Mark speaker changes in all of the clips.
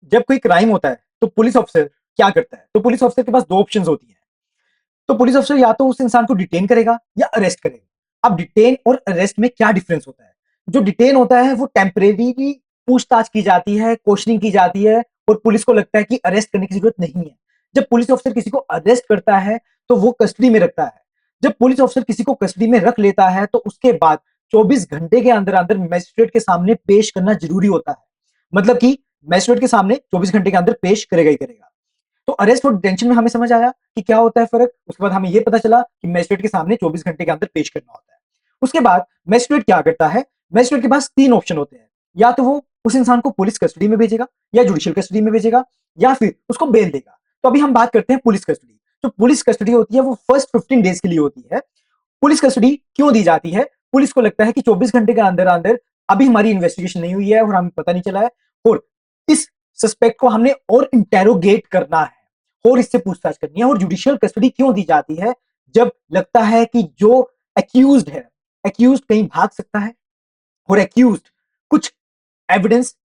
Speaker 1: जब कोई क्राइम होता है तो पुलिस ऑफिसर क्या करता है? तो पुलिस ऑफिसर के पास दो ऑप्शंस होती हैं। तो पुलिस ऑफिसर या तो उस इंसान को डिटेन करेगा या अरेस्ट करेगा। अब डिटेन और अरेस्ट में क्या डिफरेंस होता है? जो डिटेन होता है वो टेम्परेरी पूछताछ की जाती है, क्वेश्चनिंग की जाती है, और पुलिस को लगता है कि अरेस्ट करने की जरूरत नहीं है। जब पुलिस ऑफिसर किसी को अरेस्ट करता है तो वो कस्टडी में रखता है। जब पुलिस ऑफिसर किसी को कस्टडी में रख लेता है तो उसके बाद 24 घंटे के अंदर अंदर मैजिस्ट्रेट के सामने पेश करना जरूरी होता है। मतलब कि मैजिस्ट्रेट के सामने 24 घंटे के अंदर पेश करेगा ही करेगा। तो अरेस्ट और डिटेंशन में हमें समझ आया कि क्या होता है फर्क। उसके बाद हमें यह पता चला कि मैजिस्ट्रेट के सामने 24 घंटे के अंदर पेश करना होता है। उसके बाद मैजिस्ट्रेट क्या करता है? मैजिस्ट्रेट के पास तीन ऑप्शन होते हैं। या तो वो उस इंसान को पुलिस कस्टडी में भेजेगा, या जुडिशियल कस्टडी में भेजेगा, या फिर उसको बेल देगा। तो अभी हम बात करते हैं पुलिस कस्टडी। जो पुलिस कस्टडी होती है वो फर्स्ट 15 डेज के लिए होती है। पुलिस कस्टडी क्यों दी जाती है? पुलिस को लगता है कि 24 घंटे के अंदर अंदर अभी हमारी इन्वेस्टिगेशन नहीं हुई है और हमें पता नहीं चला है, और इस सस्पेक्ट को हमने और इंटेरोगेट करना है और इससे पूछताछ करनी है। और जुडिशियल कस्टडी क्यों दी जाती है? जब लगता है कि जो एक्यूज्ड है, एक्यूज्ड कहीं भाग सकता है और एक्यूज्ड कुछ एविडेंस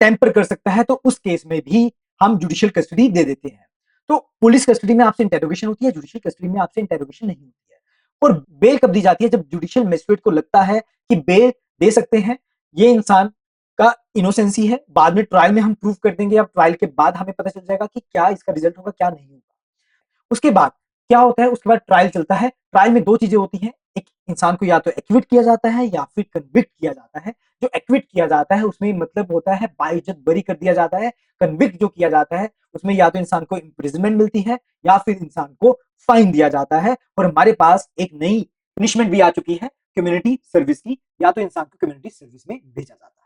Speaker 1: टेम्पर कर सकता है, तो उस केस में भी हम जुडिशियल कस्टडी दे देते हैं। तो पुलिस कस्टडी में आपसे इंटेरोगेशन होती है, जुडिशियल कस्टडी में आपसे इंटेरोगेशन नहीं होती है। और बेल कब दी जाती है? जब जुडिशियल मजिस्ट्रेट को लगता है कि बेल दे सकते हैं, ये इंसान का इनोसेंसी है। बाद में ट्रायल में हम प्रूव कर देंगे, अब ट्रायल के बाद हमें पता चल जाएगा कि क्या इसका रिजल्ट होगा, क्या नहीं होगा। उसके बाद क्या होता है? उसके बाद ट्रायल चलता है। ट्रायल में दो चीजें होती हैं। एक इंसान को या तो एक्विट किया जाता है या फिर कन्विक्ट किया जाता है। जो एक्विट किया जाता है उसमें मतलब होता है बाइज्जत बरी कर दिया जाता है। कन्विक्ट जो किया जाता है उसमें या तो इंसान को इम्प्रिजनमेंट मिलती है या फिर इंसान को फाइन दिया जाता है। और हमारे पास एक नई पनिशमेंट भी आ चुकी है कम्युनिटी सर्विस की, या तो इंसान को कम्युनिटी सर्विस में भेजा जाता है।